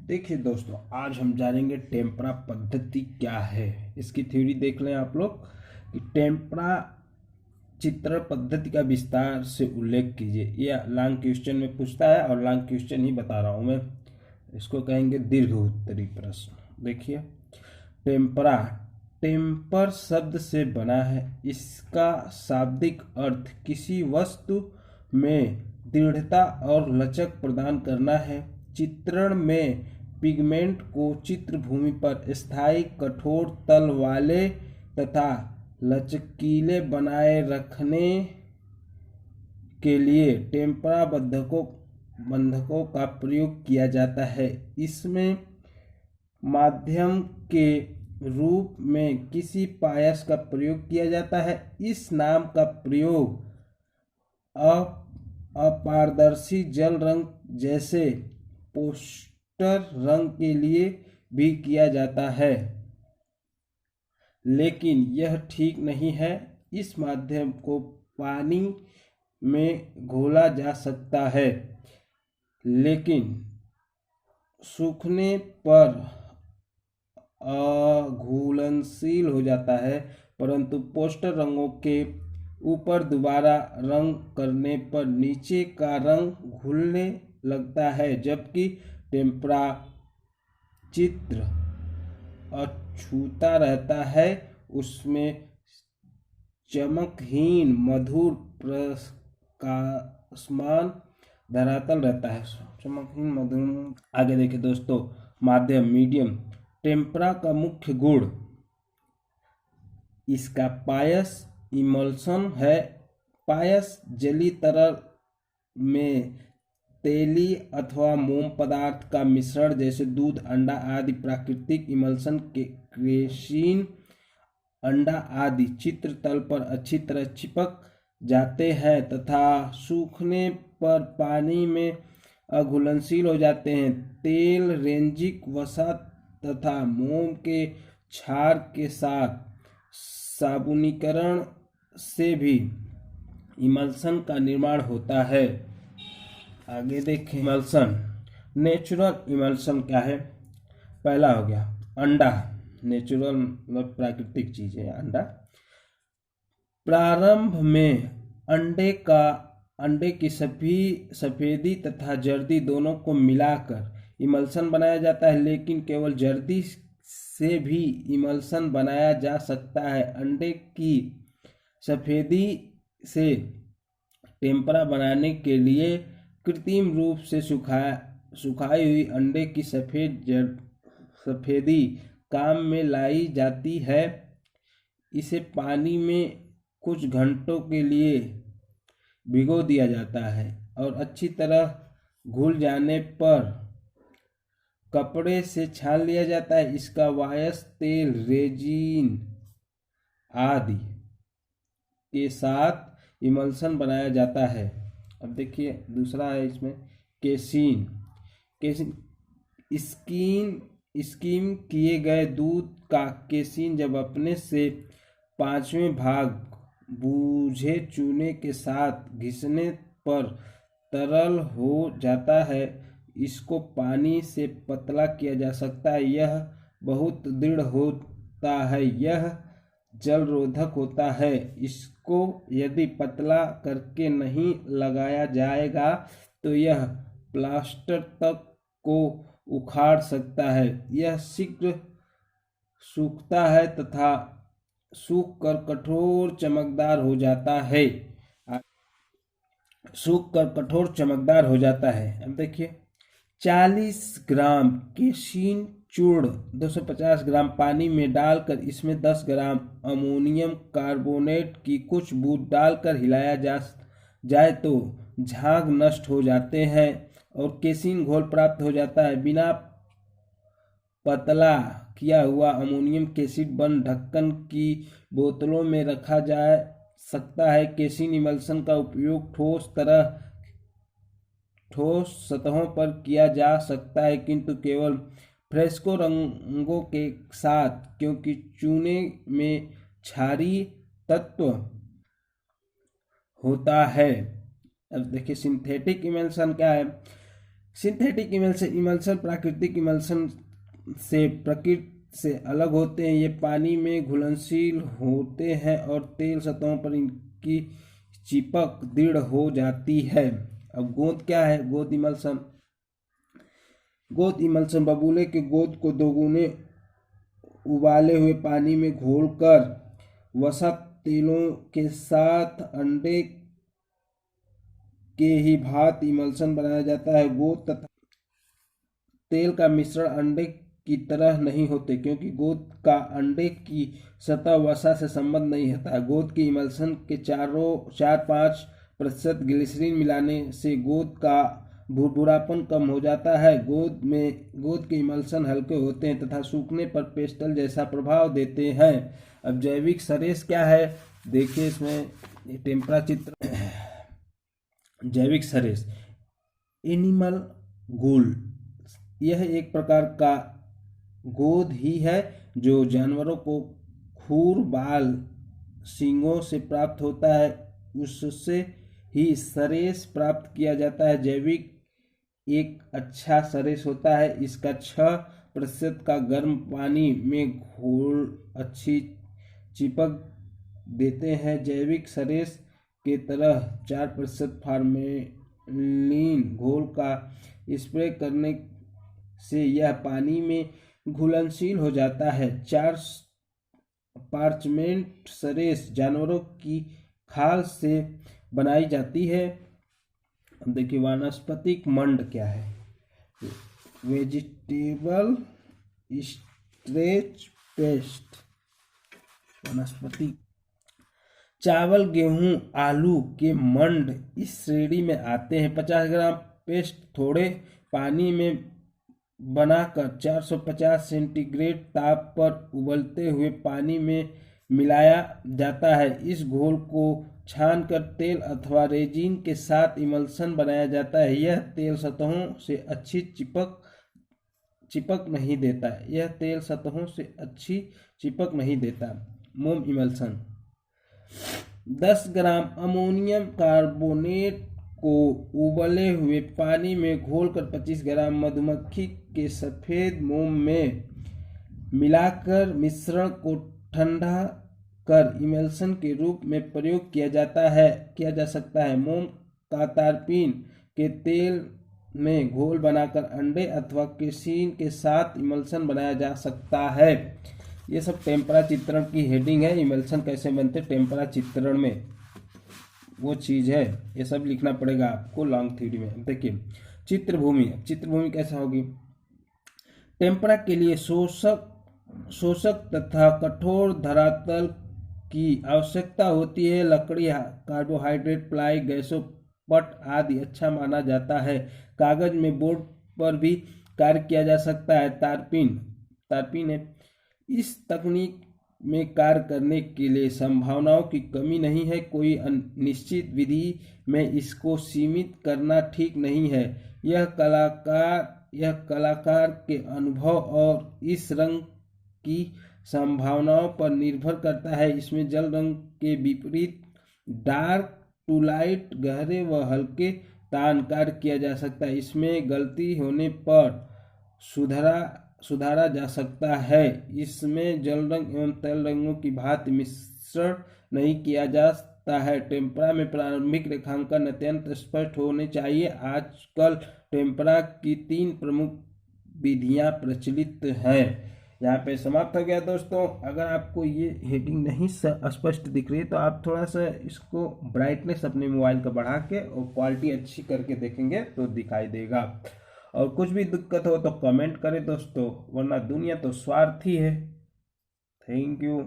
देखिए दोस्तों, आज हम जानेंगे टेम्परा पद्धति क्या है। इसकी थ्योरी देख लें आप लोग कि टेम्परा चित्रण पद्धति का विस्तार से उल्लेख कीजिए। यह लॉन्ग क्वेश्चन में पूछता है और लॉन्ग क्वेश्चन ही बता रहा हूँ मैं। इसको कहेंगे दीर्घ उत्तरी प्रश्न। देखिए, टेम्परा टेम्पर शब्द से बना है। इसका शाब्दिक अर्थ किसी वस्तु में दृढ़ता और लचक प्रदान करना है। चित्रण में पिगमेंट को चित्रभूमि पर स्थायी कठोर तल वाले तथा लचकीले बनाए रखने के लिए टेम्परा बंधकों का प्रयोग किया जाता है। इसमें माध्यम के रूप में किसी पायस का प्रयोग किया जाता है। इस नाम का प्रयोग अपारदर्शी जल रंग जैसे पोस्टर रंग के लिए भी किया जाता है, लेकिन यह ठीक नहीं है। इस माध्यम को पानी में घोला जा सकता है, लेकिन सूखने पर अघुलनशील हो जाता है। परंतु पोस्टर रंगों के ऊपर दोबारा रंग करने पर नीचे का रंग घुलने लगता है, जबकि टेम्परा चित्र अछूता रहता है। उसमें चमकहीन मधुर प्रकाशमान धरातल रहता है। चमकहीन मधुर। आगे देखिए दोस्तों, माध्यम मीडियम। टेम्परा का मुख्य गुण इसका पायस इमल्सन है। पायस जलीय तरल में तेली अथवा मोम पदार्थ का मिश्रण जैसे दूध, अंडा आदि। प्राकृतिक इमल्सन के केसीन, अंडा आदि चित्र तल पर अच्छी तरह चिपक जाते हैं तथा सूखने पर पानी में अघुलनशील हो जाते हैं। तेल, रेंजिक वसा तथा मोम के क्षार के साथ साबुनीकरण से भी इमल्सन का निर्माण होता है। आगे देखें, इमल्सन। नेचुरल इमल्सन क्या है? पहला हो गया अंडा। नेचुरल मतलब प्राकृतिक चीज है अंडा। प्रारंभ में अंडे की सफेदी तथा जर्दी दोनों को मिलाकर इमल्सन बनाया जाता है, लेकिन केवल जर्दी से भी इमल्सन बनाया जा सकता है। अंडे की सफेदी से टेम्परा बनाने के लिए कृत्रिम रूप से सुखाई हुई अंडे की सफेदी काम में लाई जाती है। इसे पानी में कुछ घंटों के लिए भिगो दिया जाता है और अच्छी तरह घुल जाने पर कपड़े से छान लिया जाता है। इसका वायस, तेल, रेजिन आदि के साथ इमल्सन बनाया जाता है। अब देखिए दूसरा है इसमें केसीन। स्कीम किए गए दूध का केसीन जब अपने से 5वें भाग बूझे चूने के साथ घिसने पर तरल हो जाता है। इसको पानी से पतला किया जा सकता है। यह बहुत दृढ़ होता है। यह जल रोधक होता है। इसको यदि पतला करके नहीं लगाया जाएगा तो यह प्लास्टर तक को उखाड़ सकता है। यह शीघ्र सूखता है तथा सूखकर कठोर चमकदार हो जाता है। अब देखिए, 40 ग्राम केसीन चूर्ण 250 ग्राम पानी में डालकर इसमें 10 ग्राम अमोनियम कार्बोनेट की कुछ बूंद डालकर हिलाया जाए तो झाग नष्ट हो जाते हैं और केसीन घोल प्राप्त हो जाता है। बिना पतला किया हुआ अमोनियम केसीन बंद ढक्कन की बोतलों में रखा जा सकता है। केसीन इमल्सन का उपयोग ठोस सतहों पर किया जा सकता है, किंतु केवल फ्रेस्को रंगों के साथ, क्योंकि चूने में क्षारीय तत्व होता है। अब देखिए सिंथेटिक इमल्सन क्या है? सिंथेटिक इमल्शन, इमल्शन प्राकृतिक इमल्शन से प्रकृति से अलग होते हैं। ये पानी में घुलनशील होते हैं और तेल सतहों पर इनकी चिपक दृढ़ हो जाती है। अब गोंद क्या है? गोंद इमल्शन, गोंद इमल्शन बबूले के गोंद को दोगुने उबाले हुए पानी में घोलकर वसा तेलों के साथ अंडे के ही भांति इमल्शन बनाया जाता है। गोंद तथा तेल का मिश्रण अंडे की तरह नहीं होते, क्योंकि गोंद का अंडे की सतह वसा से संबंध नहीं होता। गोंद के इमल्शन के 4-5% ग्लिसरीन मिलाने से गोंद का भुरभुरापन कम हो जाता है। गोंद के इमल्शन हल्के होते हैं तथा सूखने पर पेस्टल जैसा प्रभाव देते हैं। अब जैविक सरेश क्या है? देखिए इसमें टेम्परा चित्र। जैविक सरेश एनिमल गूल, यह एक प्रकार का गोंद ही है जो जानवरों को खूर, बाल, सींगों से प्राप्त होता है, उससे ही सरेश प्राप्त किया जाता है। जैविक एक अच्छा सरेश होता है। इसका 6% का गर्म पानी में घोल अच्छी चिपक देते हैं। जैविक सरेश के तरह 4% फार्मेलिन घोल का स्प्रे करने से यह पानी में घुलनशील हो जाता है। 4 पार्चमेंट सरेश जानवरों की खाल से बनाई जाती है। अब देखिए वानस्पतिक मंड क्या है? वेजिटेबल स्ट्रेच पेस्ट, वनस्पति चावल, गेहूं, आलू के मंड इस श्रेणी में आते हैं। 50 ग्राम पेस्ट थोड़े पानी में बनाकर 450 सेंटीग्रेड ताप पर उबलते हुए पानी में मिलाया जाता है। इस घोल को छानकर तेल अथवा रेजिन के साथ इमल्शन बनाया जाता है। यह तेल सतहों से अच्छी चिपक नहीं देता। यह तेल सतहों से अच्छी चिपक नहीं देता। मोम इमल्शन 10 ग्राम अमोनियम कार्बोनेट को उबले हुए पानी में घोलकर 25 ग्राम मधुमक्खी के सफ़ेद मोम में मिलाकर मिश्रण को ठंडा कर इमल्शन के रूप में प्रयोग किया जा सकता है। मोम का तारपीन के तेल में घोल बनाकर अंडे अथवा केसीन के साथ इमल्शन बनाया जा सकता है। ये सब टेम्परा चित्रण की हेडिंग है। इमल्शन कैसे बनते टेम्परा चित्रण में, वो चीज़ है। ये सब लिखना पड़ेगा आपको लॉन्ग थ्योरी में। देखिए चित्रभूमि, चित्रभूमि कैसा होगी? टेम्परा के लिए शोषक तथा कठोर धरातल की आवश्यकता होती है। लकड़ी, कार्बोहाइड्रेट, प्लाई, गैसों पट आदि अच्छा माना जाता है। कागज में बोर्ड पर भी कार्य किया जा सकता है। तारपीन है। इस तकनीक में कार्य करने के लिए संभावनाओं की कमी नहीं है। कोई निश्चित विधि में इसको सीमित करना ठीक नहीं है। यह कलाकार के अनुभव और इस रंग की संभावनाओं पर निर्भर करता है। इसमें जल रंग के विपरीत डार्क टू लाइट, गहरे व हल्के तान कार्य किया जा सकता है। इसमें गलती होने पर सुधारा जा सकता है। इसमें जल रंग एवं तैल रंगों की भांति मिश्रण नहीं किया जाता है। टेम्परा में प्रारंभिक रेखांकन अत्यंत स्पष्ट होने चाहिए। आजकल टेम्परा की 3 प्रमुख विधियां प्रचलित हैं। यहाँ पे समाप्त हो गया दोस्तों। अगर आपको ये हेडिंग नहीं स्पष्ट दिख रही है तो आप थोड़ा सा इसको ब्राइटनेस अपने मोबाइल का बढ़ा के और क्वालिटी अच्छी करके देखेंगे तो दिखाई देगा। और कुछ भी दिक्कत हो तो कमेंट करें दोस्तों, वरना दुनिया तो स्वार्थी है। Thank you.